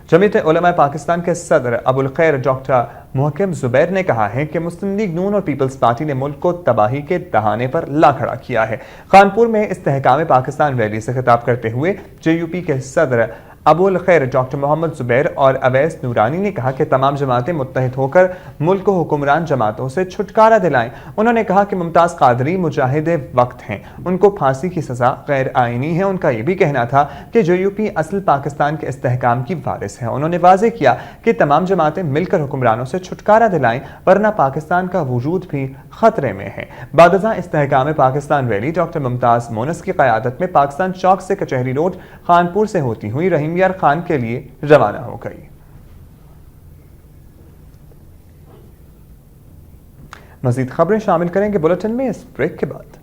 जमीयत उलमा पाकिस्तान के सदर अबुल खैर डॉक्टर मुहक्किम जुबैर ने कहा है कि मुस्लिम लीग नून और पीपल्स पार्टी ने मुल्क को तबाही के दहाने पर ला खड़ा किया है। कानपुर में इस्तेहकाम पाकिस्तान रैली से खिताब करते हुए JUP के सदर अबुल खैर डॉक्टर मोहम्मद जुबैर और अवैस नूरानी ने कहा कि तमाम जमातें मुत्तहिद होकर मुल्क को हुक्मरान जमातों से छुटकारा दिलाएं। उन्होंने कहा कि मुमताज कादरी मुजाहिदे वक्त हैं, उनको फांसी की सजा गैर आईनी है। उनका यह भी कहना था कि JUP असल पाकिस्तान के इस्तेहकाम की वारिस है। उन्होंने वाज़ेह किया कि तमाम जमातें मिलकर हुक्मरानों से छुटकारा दिलाएं, वरना पाकिस्तान का वजूद भी खतरे में है। बादशाह इस्तेहकाम पाकिस्तान रैली डॉक्टर मुमताज मोनस की क़यादत में पाकिस्तान चौक से कचहरी रोड खानपुर से होती हुई रहीम यार खान के लिए रवाना हो गई। मजीद खबरें शामिल करेंगे बुलेटिन में इस ब्रेक के बाद।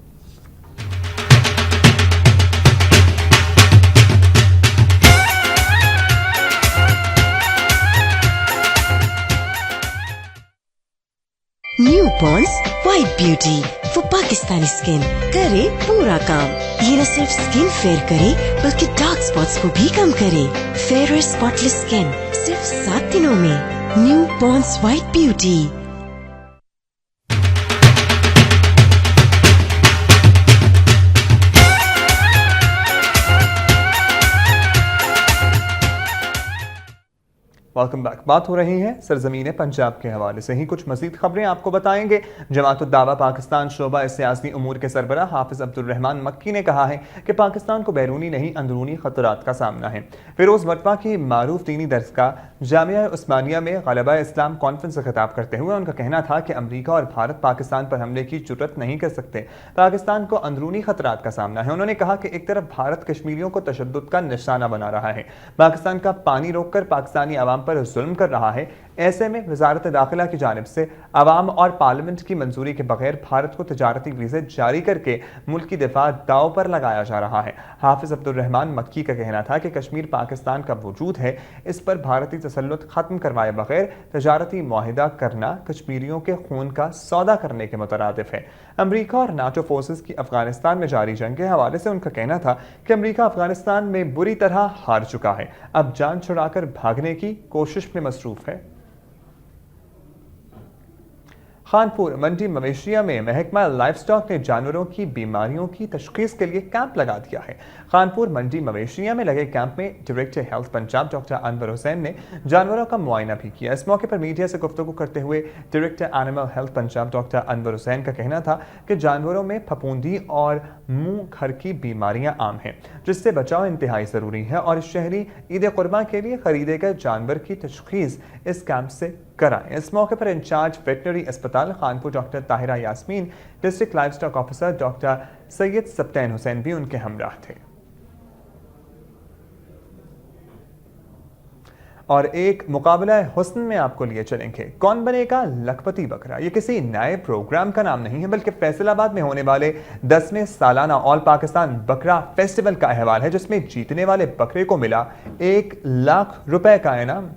New Pond's white beauty for Pakistani skin करे पूरा काम। ये न सिर्फ स्किन फेयर करे बल्कि डार्क स्पॉट्स को भी कम करे। फेयर स्पॉटलेस स्किन सिर्फ 7 दिनों में। New Pond's white beauty. Welcome back. बात हो रही है सरजमीन पंजाब के हवाले से ही। कुछ मजीद खबरें आपको बताएंगे। जमातुद दावा पाकिस्तान शोबा सियासी उमूर के सरबराह हाफिज अब्दुल रहमान मक्की ने कहा है कि पाकिस्तान को बैरूनी नहीं अंदरूनी खतरात का सामना है। फिरोज वटवा की मारूफ दीनी दरसगाह जामिया उस्मानिया में गलबा इस्लाम कॉन्फ्रेंस से खिताब करते हुए उनका कहना था कि अमरीका और भारत पाकिस्तान पर हमले की जुर्रत नहीं कर सकते। पाकिस्तान को अंदरूनी खतरात का सामना है। उन्होंने कहा कि एक तरफ भारत कश्मीरियों को तशद्दुद का निशाना बना रहा है, पाकिस्तान का पानी रोककर पाकिस्तानी अवाम पर जुल्म कर रहा है। ऐसे में वजारत दाखिला की जानिब से अवाम और पार्लियामेंट की मंजूरी के बगैर भारत को तजारती वीज़े जारी करके मुल्क की दिफा दाव पर लगाया जा रहा है। हाफिज अब्दुल रहमान मक्की का कहना था कि कश्मीर पाकिस्तान का वजूद है, इस पर भारतीय तसल्लुत खत्म करवाए बगैर तजारती मुआहिदा करना कश्मीरियों के खून का सौदा करने के मुतरादिफ है। अमरीका और नाटो फोर्सेस की अफगानिस्तान में जारी जंग के हवाले से उनका कहना था कि अमरीका अफगानिस्तान में बुरी तरह हार चुका है, अब जान छुड़ाकर भागने की कोशिश में मसरूफ है। खानपुर मंडी मवेशिया में महकमा लाइफ स्टॉक ने जानवरों की बीमारियों की तशखीस के लिए कैंप लगा दिया है। खानपुर मंडी मवेशिया में लगे कैंप में director health Punjab doctor Anwar Hussain ने जानवरों का मुआयना भी किया। इस मौके पर मीडिया से गुफ्तगू करते हुए director animal health Punjab doctor Anwar Hussain का कहना था कि जानवरों में फफूंदी और मुंह घर की बीमारियां आम हैं, जिससे बचाव इंतहाई ज़रूरी है और शहरी ईद कुर्बान के लिए खरीदे गए जानवर की तशखीस इस कैंप से कराएं। इस मौके पर इंचार्ज वेटनरी अस्पताल Khanpur doctor Tahira Yasmeen, district livestock officer doctor Syed Sibtain Hussain भी उनके हमराह थे। और एक मुकाबला हुस्न में आपको लिए चलेंगे। कौन बनेगा लखपति बकरा? ये किसी नए प्रोग्राम का नाम नहीं है, बल्कि फैसलाबाद में होने वाले 10वें सालाना ऑल पाकिस्तान बकरा फेस्टिवल का अहवाल है, जिसमें जीतने वाले बकरे को मिला 1 लाख रुपए का इनाम।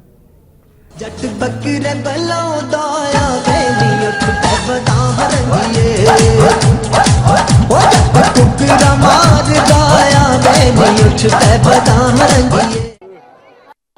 जट बकरे बलौदाया बेली उठते बदाम रंगिए, ओ जट टुकड़ा मार दाया बेली उठते बदाम रंगिए।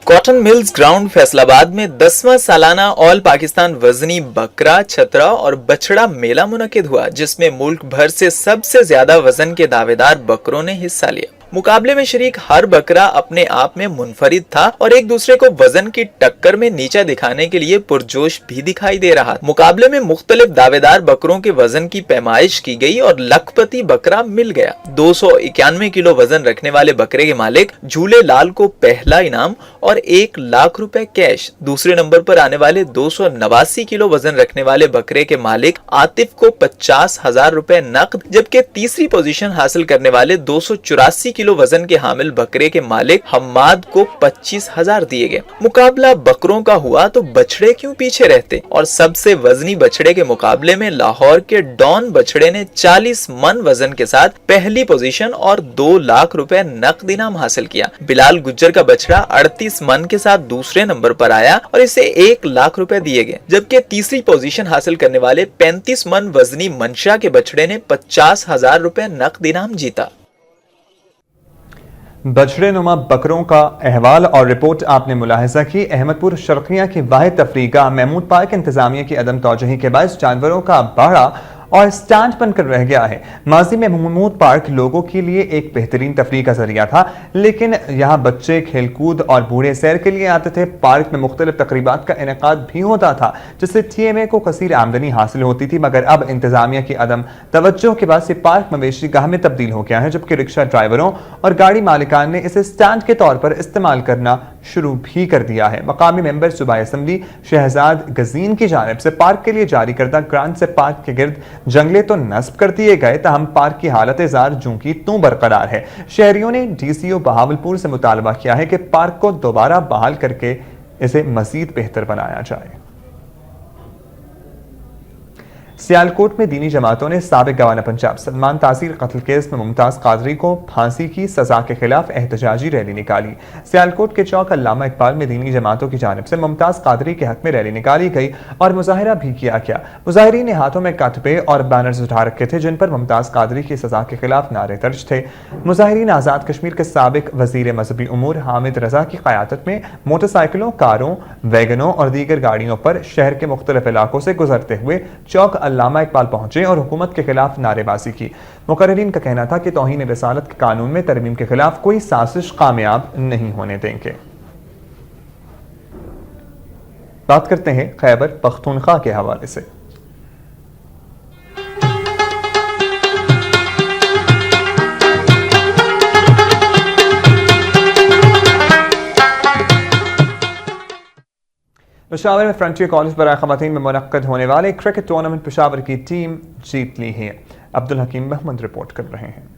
कॉटन मिल्स ग्राउंड फैसलाबाद में 10वां सालाना ऑल पाकिस्तान वजनी बकरा, छतरा और बछड़ा मेला मुनक्किद हुआ, जिसमें मुल्क भर से सबसे ज्यादा वजन के दावेदार बकरों ने हिस्सा लिया। मुकाबले में शरीक हर बकरा अपने आप में मुनफरिद था और एक दूसरे को वजन की टक्कर में नीचा दिखाने के लिए पुरजोश भी दिखाई दे रहा। मुकाबले में मुख्तलिफ दावेदार बकरों के वजन की पैमाइश की गई और लखपति बकरा मिल गया। 291 किलो वजन रखने वाले बकरे के मालिक झूले लाल को पहला इनाम और 1 लाख रुपए कैश, दूसरे नंबर पर आने वाले 289 किलो वजन रखने वाले बकरे के मालिक आतिफ को 50,000 रुपए नकद, जबकि तीसरी पोजीशन हासिल करने वाले 284 किलो वजन के हामिल बकरे के मालिक हम्माद को 25,000 दिए गए। मुकाबला बकरों का हुआ तो बछड़े क्यों पीछे रहते, और सबसे वजनी बछड़े के मुकाबले में लाहौर के डॉन बछड़े ने 40 मन वजन के साथ पहली पोजीशन और 2 लाख रुपए नकद इनाम हासिल किया। बिलाल गुज्जर का बछड़ा 38 मन के साथ दूसरे नंबर पर आया और इसे 1 लाख रुपए दिए गए, जबकि तीसरी पोजीशन हासिल करने वाले 35 मन वजनी मंशा के बछड़े ने 50,000 रुपए नकद इनाम जीता। बछड़े नुमा बकरों का अहवाल और रिपोर्ट आपने मुलाहिजा की। अहमदपुर शर्किया की वाहिद तफरीका महमूद पार्क इंतजामिया की अदम तौजही के बायस जानवरों का बाड़ा और स्टैंड बनकर रह गया है। माजी में महमूद पार्क लोगों के लिए एक बेहतरीन तफरीह का जरिया था, लेकिन यहाँ बच्चे खेलकूद और बूढ़े सैर के लिए आते थे। पार्क में मुख्तलिफ तकरीबात का इनेकाद भी होता था, जिससे TMA को कसीर आमदनी हासिल होती थी। मगर अब इंतजामिया की अदम तवज्जो के बाद से पार्क मवेशी गाह में तब्दील हो गया है, जबकि रिक्शा ड्राइवरों और गाड़ी मालिकान ने इसे स्टैंड के तौर पर इस्तेमाल करना शुरू भी कर दिया है। मकामी मेंबर सूबाई असम्बली शहजाद गजीन की जानिब से पार्क के लिए जारी करदा ग्रांट से पार्क के गिर्द जंगले तो नस्ब कर दिए गए, तहम पार्क की हालत जार जूं की तूं बरकरार है। शहरियों ने DCO बहावलपुर से मुतालबा किया है कि पार्क को दोबारा बहाल करके इसे मजीद बेहतर बनाया जाए। सियालकोट में दीनी जमातों ने साबिक गवर्नर पंजाब सलमान तासीर कत्ल केस में मुमताज कादरी को फांसी की सजा के खिलाफ एहतजाजी रैली निकाली। सियालकोट के चौक अल्लामा इकबाल में दीनी जमातों की जानिब से मुमताज कादरी के हक में रैली निकाली गई और मुजाहिरा भी किया गया। मुजाहिरीन ने हाथों में कतबे और बैनर्स उठा रखे थे, जिन पर मुमताज कादरी की सजा के खिलाफ नारे दर्ज थे। मुजाहिरीन आजाद कश्मीर के साबिक वजीर मजहबी उमूर हामिद रजा की क़यादत में मोटरसाइकिलों, कारों, वैगनों और दीगर गाड़ियों पर शहर के मुख्तलिफ इलाकों से गुजरते हुए चौक अल्लामा इकबाल पहुंचे और हुकूमत के खिलाफ नारेबाजी की। मुकर्रिरीन का कहना था कि तौहीन रिसालत के कानून में तरमीम के खिलाफ कोई साजिश कामयाब नहीं होने देंगे। बात करते हैं खैबर पख्तूनख्वा के हवाले से। पेशावर में फ्रंटियर कॉलेज बराए ख़वातीन में मुनक्कद होने वाले क्रिकेट टूर्नामेंट पेशावर की टीम जीत ली है। अब्दुल हकीम महमूद रिपोर्ट कर रहे हैं।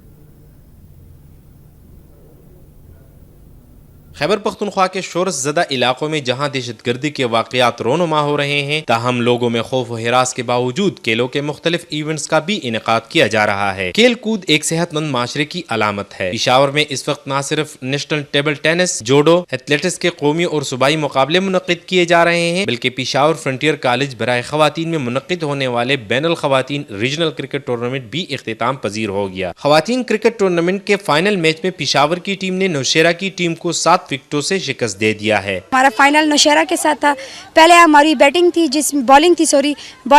खैबर पख्तूनख्वा के शोरस ज़दा इलाकों में जहां दहशतगर्दी के वाक़यात रोनुमा हो रहे हैं, ताहम लोगों में खौफ व हिरास के बावजूद खेलों के मुख्तलिफ इवेंट्स का भी इनेकाद किया जा रहा है। खेल कूद एक सेहतमंद माशरे की अलामत है। पेशावर में इस वक्त न सिर्फ नेशनल टेबल टेनिस, जोडो, एथलेटिक्स के कौमी और सूबाई मुकाबले मुनक्किद किए जा रहे हैं, बल्कि पेशावर फ्रंटियर कॉलेज बराए ख़वातीन में मुनक्किद होने वाले बैनुल ख़वातीन रीजनल क्रिकेट टूर्नामेंट भी इख्तिताम पजीर हो गया। ख़वातीन क्रिकेट टूर्नामेंट के फाइनल मैच में पेशावर की टीम ने नौशेरा की टीम को 7 विकेटों से शिकस्त दे दिया है। हमारा फाइनल नौशेरा के साथ था। पहले हमारी बैटिंग थी, बॉलिंग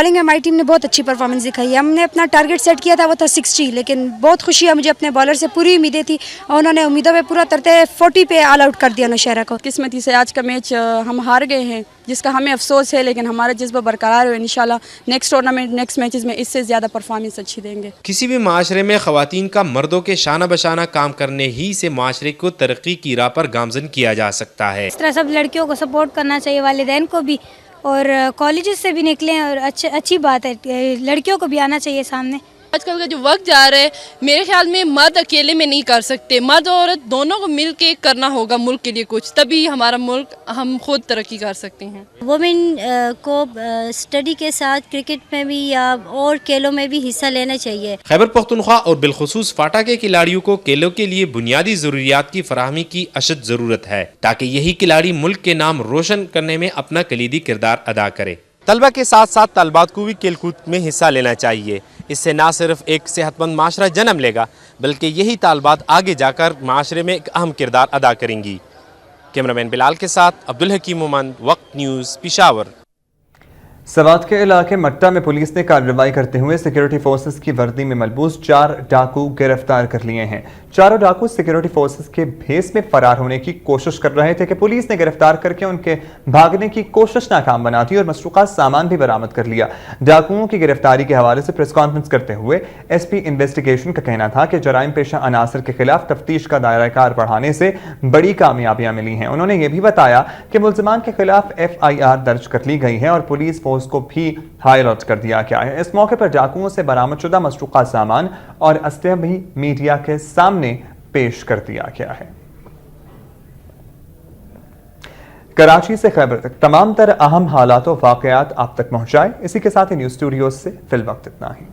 में हमारी टीम ने बहुत अच्छी परफॉर्मेंस दिखाई है। हमने अपना टारगेट सेट किया था, वो था 60, लेकिन बहुत खुशी है मुझे, अपने बॉलर से पूरी उम्मीदें थी और उन्होंने उम्मीदों पे पूरा करते 40 पे ऑल आउट कर दिया नौशेरा को। किस्मती से आज का मैच हम हार गए हैं, जिसका हमें अफसोस है, लेकिन हमारा जज्बा बरकरार है। इंशाल्लाह नेक्स्ट टूर्नामेंट, नेक्स्ट मैचेस में इससे ज़्यादा परफॉर्मेंस अच्छी देंगे। किसी भी माशरे में ख़वातीन का मर्दों के शाना बशाना काम करने ही से माशरे को तरक्की की राह पर गामजन किया जा सकता है। इस तरह सब लड़कियों को सपोर्ट करना चाहिए, वालिदैन को भी, और कॉलेजेस से भी निकलें, और अच्छी बात है, लड़कियों को भी आना चाहिए सामने। आजकल का जो वक्त जा रहा है, मेरे ख्याल में मर्द अकेले में नहीं कर सकते, मर्द और औरत दोनों को मिल के करना होगा मुल्क के लिए कुछ, तभी हमारा मुल्क हम खुद तरक्की कर सकते हैं। वुमेन को स्टडी के साथ क्रिकेट में भी या और खेलों में भी हिस्सा लेना चाहिए। खैबर पख्तूनख्वा और बिलखुसूस फाटा के खिलाड़ियों को खेलों के लिए बुनियादी जरूरियात की फराहमी की अशद जरूरत है, ताकि यही खिलाड़ी मुल्क के नाम रोशन करने में अपना कलीदी किरदार अदा करे। तलबा के साथ साथ तलबात को भी खेलकूद में हिस्सा लेना चाहिए। इससे न सिर्फ एक सेहतमंद माशरा जन्म लेगा, बल्कि यही तालबात आगे जाकर माशरे में एक अहम किरदार अदा करेंगी। कैमरामैन बिलाल के साथ अब्दुल हकीम मोमन, वक्त न्यूज़, पेशावर। सवात के इलाके मट्टा में पुलिस ने कार्रवाई करते हुए सिक्योरिटी फोर्सेस की वर्दी में मलबूस 4 डाकू गिरफ्तार कर लिए हैं। चारों डाकू सिक्योरिटी फोर्सेस के भेस में फरार होने की कोशिश कर रहे थे कि पुलिस ने गिरफ्तार करके उनके भागने की कोशिश नाकाम बना दी और मसरूका सामान भी बरामद कर लिया। डाकुओं की गिरफ्तारी के हवाले से प्रेस कॉन्फ्रेंस करते हुए SP इन्वेस्टिगेशन का कहना था कि जराइम पेशा अनासर के खिलाफ तफ्तीश का दायरा कार बढ़ाने से बड़ी कामयाबियां मिली हैं। उन्होंने ये भी बताया कि मुल्जिमान के खिलाफ FIR दर्ज कर ली गई है और पुलिस फोर्स को भी हाई अलर्ट कर दिया गया है। इस मौके पर डाकुओं से बरामदशुदा मसरूका सामान और असलहा भी मीडिया के सामने पेश कर दिया गया है। कराची से खैबर तक तमाम तर अहम हालात और वाकयात आप तक पहुंचाए। इसी के साथ ही न्यूज स्टूडियो से फिलवक्त इतना ही।